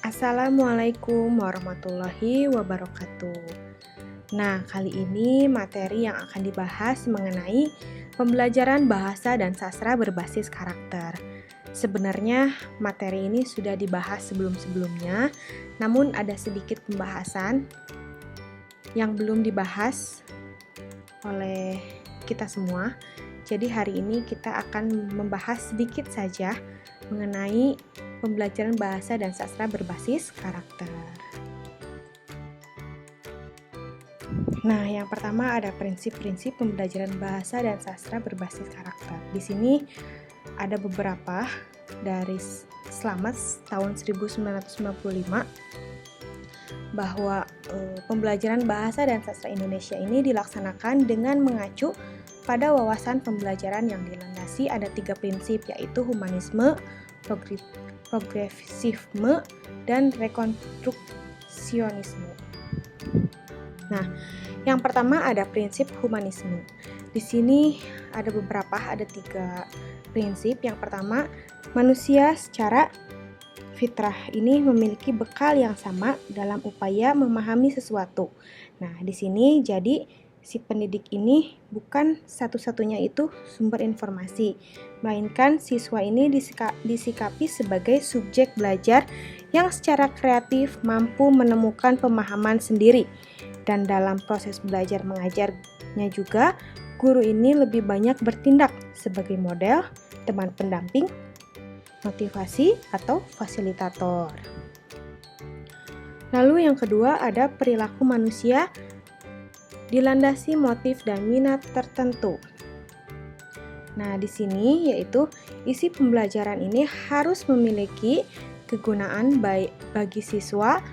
Assalamualaikum warahmatullahi wabarakatuh. Nah, kali ini materi yang akan dibahas mengenai pembelajaran bahasa dan sastra berbasis karakter. Sebenarnya materi ini sudah dibahas sebelum-sebelumnya, namun ada sedikit pembahasan yang belum dibahas oleh kita semua. Jadi hari ini kita akan membahas sedikit saja mengenai pembelajaran bahasa dan sastra berbasis karakter. Nah, yang pertama ada prinsip-prinsip pembelajaran bahasa dan sastra berbasis karakter. Di sini ada beberapa dari selama tahun 1995 bahwa pembelajaran bahasa dan sastra Indonesia ini dilaksanakan dengan mengacu pada wawasan pembelajaran yang dilandasi ada 3 prinsip, yaitu humanisme, progresifme, dan rekonstruksionisme. Nah, yang pertama ada prinsip humanisme. Di sini ada 3 prinsip. Yang pertama, manusia secara fitrah ini memiliki bekal yang sama dalam upaya memahami sesuatu. Nah, di sini jadi si pendidik ini bukan satu-satunya itu sumber informasi, melainkan siswa ini disikapi sebagai subjek belajar yang secara kreatif mampu menemukan pemahaman sendiri. Dan dalam proses belajar mengajarnya juga, guru ini lebih banyak bertindak sebagai model, teman pendamping, motivasi, atau fasilitator. Lalu yang kedua ada perilaku manusia dilandasi motif dan minat tertentu. Nah, di sini yaitu isi pembelajaran ini harus memiliki kegunaan baik bagi siswa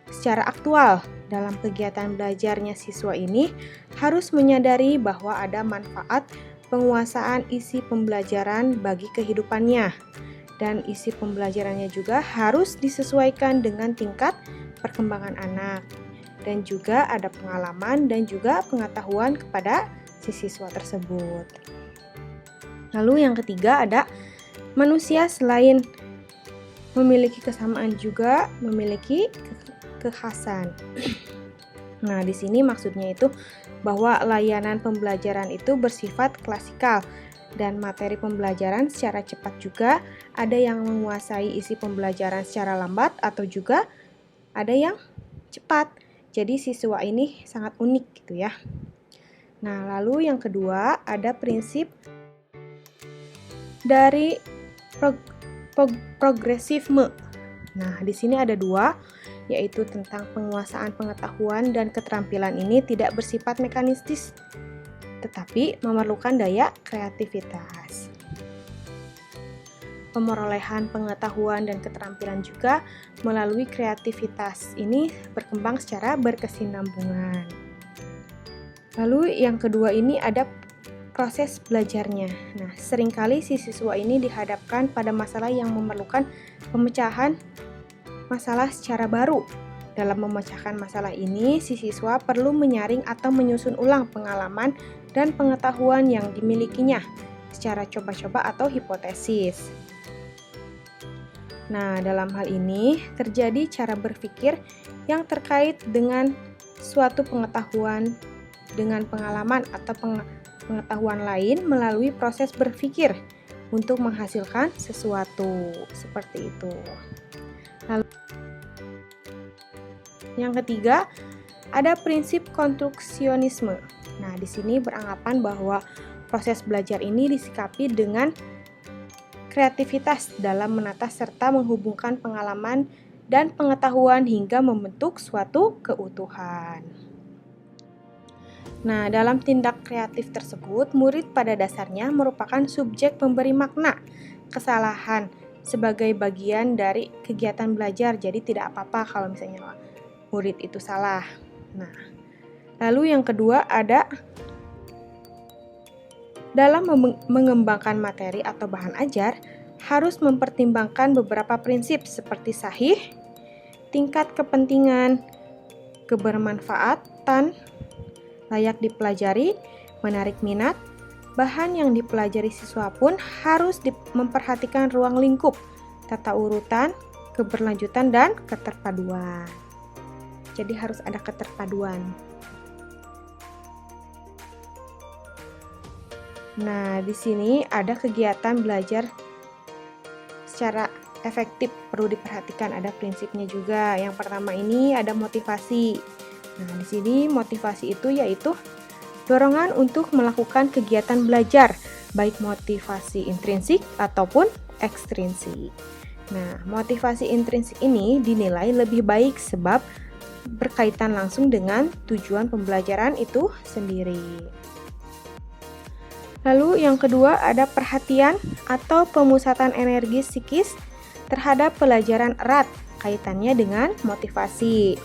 secara aktual. Dalam kegiatan belajarnya siswa ini harus menyadari bahwa ada manfaat penguasaan isi pembelajaran bagi kehidupannya. Dan isi pembelajarannya juga harus disesuaikan dengan tingkat perkembangan anak. Dan juga ada pengalaman dan juga pengetahuan kepada si siswa tersebut. Lalu yang ketiga ada manusia selain memiliki kesamaan juga memiliki kekhasan. Nah, di sini maksudnya itu bahwa layanan pembelajaran itu bersifat klasikal dan materi pembelajaran secara cepat juga, ada yang menguasai isi pembelajaran secara lambat atau juga ada yang cepat. Jadi siswa ini sangat unik gitu ya. Nah, lalu yang kedua ada prinsip dari progresifme. Nah, di sini ada 2, yaitu tentang penguasaan pengetahuan dan keterampilan ini tidak bersifat mekanistis, tetapi memerlukan daya kreativitas. Pemerolehan pengetahuan dan keterampilan juga melalui kreativitas ini berkembang secara berkesinambungan. Lalu yang kedua ini ada proses belajarnya. Nah, seringkali si siswa ini dihadapkan pada masalah yang memerlukan pemecahan masalah secara baru. Dalam memecahkan masalah ini, si siswa perlu menyaring atau menyusun ulang pengalaman dan pengetahuan yang dimilikinya secara coba-coba atau hipotesis. Nah, dalam hal ini terjadi cara berpikir yang terkait dengan suatu pengetahuan dengan pengalaman atau pengetahuan lain melalui proses berpikir untuk menghasilkan sesuatu seperti itu. Lalu, yang ketiga ada prinsip konstruksionisme. Nah, di sini beranggapan bahwa proses belajar ini disikapi dengan kreativitas dalam menata serta menghubungkan pengalaman dan pengetahuan hingga membentuk suatu keutuhan. Nah, dalam tindak kreatif tersebut, murid pada dasarnya merupakan subjek pemberi makna kesalahan sebagai bagian dari kegiatan belajar. Jadi tidak apa-apa kalau misalnya murid itu salah. Nah, lalu yang kedua ada dalam mengembangkan materi atau bahan ajar, harus mempertimbangkan beberapa prinsip seperti sahih, tingkat kepentingan, kebermanfaatan, layak dipelajari, menarik minat. Bahan yang dipelajari siswa pun harus memperhatikan ruang lingkup, tata urutan, keberlanjutan, dan keterpaduan. Jadi harus ada keterpaduan. Nah, di sini ada kegiatan belajar secara efektif, perlu diperhatikan, ada prinsipnya juga. Yang pertama ini ada motivasi. Nah, di sini motivasi itu yaitu dorongan untuk melakukan kegiatan belajar, baik motivasi intrinsik ataupun ekstrinsik. Nah, motivasi intrinsik ini dinilai lebih baik sebab berkaitan langsung dengan tujuan pembelajaran itu sendiri. Lalu yang kedua ada perhatian atau pemusatan energi psikis terhadap pelajaran erat, kaitannya dengan motivasi.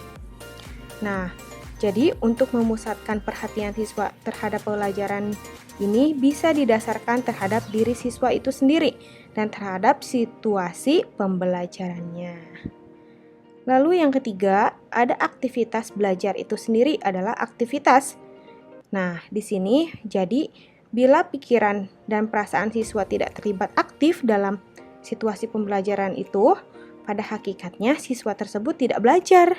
Nah, jadi untuk memusatkan perhatian siswa terhadap pelajaran ini bisa didasarkan terhadap diri siswa itu sendiri dan terhadap situasi pembelajarannya. Lalu yang ketiga, ada aktivitas belajar itu sendiri adalah aktivitas. Nah, di sini jadi bila pikiran dan perasaan siswa tidak terlibat aktif dalam situasi pembelajaran itu, pada hakikatnya siswa tersebut tidak belajar.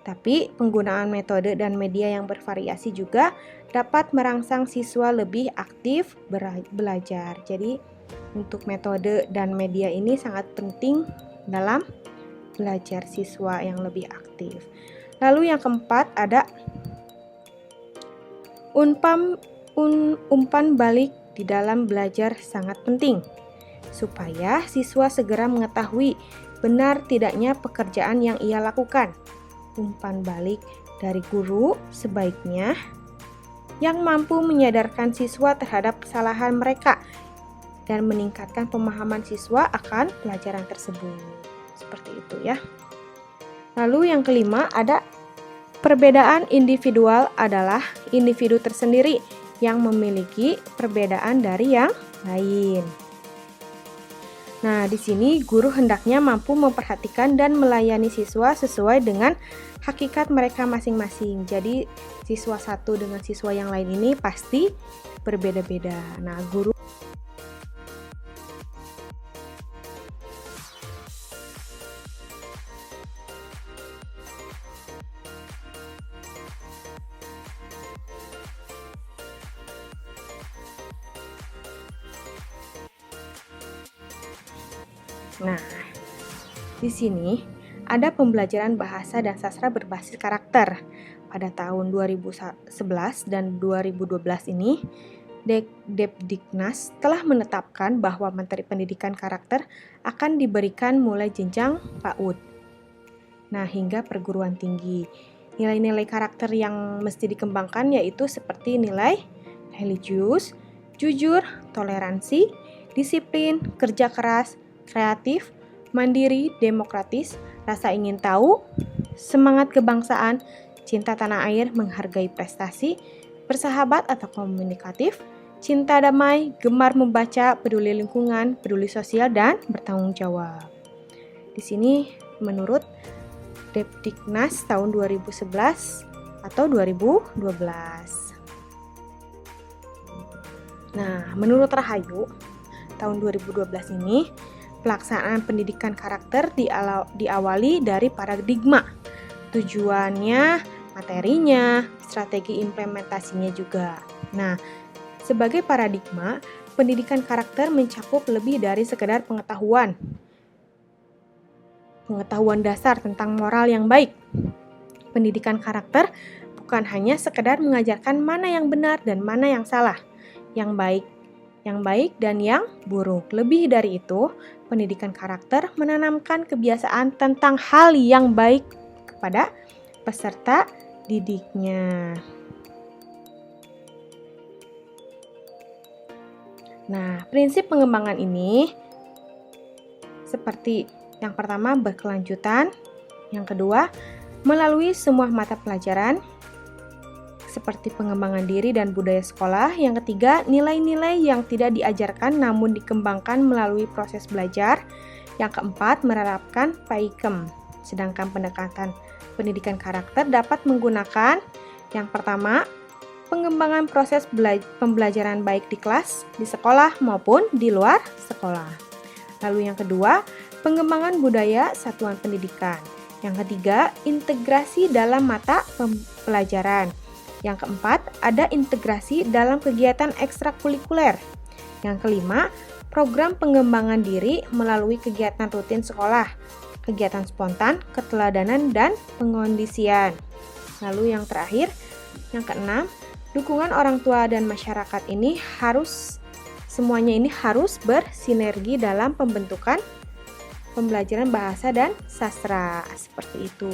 Tapi penggunaan metode dan media yang bervariasi juga dapat merangsang siswa lebih aktif belajar. Jadi untuk metode dan media ini sangat penting dalam belajar siswa yang lebih aktif. Lalu yang keempat ada umpan balik di dalam belajar sangat penting supaya siswa segera mengetahui benar tidaknya pekerjaan yang ia lakukan. Umpan balik dari guru sebaiknya yang mampu menyadarkan siswa terhadap kesalahan mereka dan meningkatkan pemahaman siswa akan pelajaran tersebut. Seperti itu ya. Lalu yang kelima ada perbedaan individual adalah individu tersendiri yang memiliki perbedaan dari yang lain. Nah, di sini guru hendaknya mampu memperhatikan dan melayani siswa sesuai dengan hakikat mereka masing-masing. Jadi, siswa satu dengan siswa yang lain ini pasti berbeda-beda. Nah, guru Nah, di sini ada pembelajaran bahasa dan sastra berbasis karakter. Pada tahun 2011 dan 2012 ini, Depdiknas telah menetapkan bahwa materi pendidikan karakter akan diberikan mulai jenjang PAUD. Nah, hingga perguruan tinggi. Nilai-nilai karakter yang mesti dikembangkan yaitu seperti nilai religius, jujur, toleransi, disiplin, kerja keras, kreatif, mandiri, demokratis, rasa ingin tahu, semangat kebangsaan, cinta tanah air, menghargai prestasi, bersahabat atau komunikatif, cinta damai, gemar membaca, peduli lingkungan, peduli sosial, dan bertanggung jawab. Di sini menurut Depdiknas tahun 2011 atau 2012. Nah, menurut Rahayu tahun 2012 ini pelaksanaan pendidikan karakter diawali dari paradigma, tujuannya, materinya, strategi implementasinya juga. Nah, sebagai paradigma, pendidikan karakter mencakup lebih dari sekedar pengetahuan dasar tentang moral yang baik. Pendidikan karakter bukan hanya sekedar mengajarkan mana yang benar dan mana yang salah, yang baik dan yang buruk. Lebih dari itu, pendidikan karakter menanamkan kebiasaan tentang hal yang baik kepada peserta didiknya. Nah, prinsip pengembangan ini seperti yang pertama berkelanjutan, yang kedua melalui semua mata pelajaran seperti pengembangan diri dan budaya sekolah. Yang ketiga, nilai-nilai yang tidak diajarkan namun dikembangkan melalui proses belajar. Yang keempat, menerapkan PAIKEM. Sedangkan pendekatan pendidikan karakter dapat menggunakan yang pertama, pengembangan proses pembelajaran baik di kelas, di sekolah maupun di luar sekolah. Lalu yang kedua, pengembangan budaya satuan pendidikan. Yang ketiga, integrasi dalam mata pelajaran. Yang keempat, ada integrasi dalam kegiatan ekstrakurikuler. Yang kelima, program pengembangan diri melalui kegiatan rutin sekolah, kegiatan spontan, keteladanan, dan pengondisian. Lalu yang terakhir, yang keenam, dukungan orang tua dan masyarakat ini semuanya ini harus bersinergi dalam pembentukan pembelajaran bahasa dan sastra, seperti itu.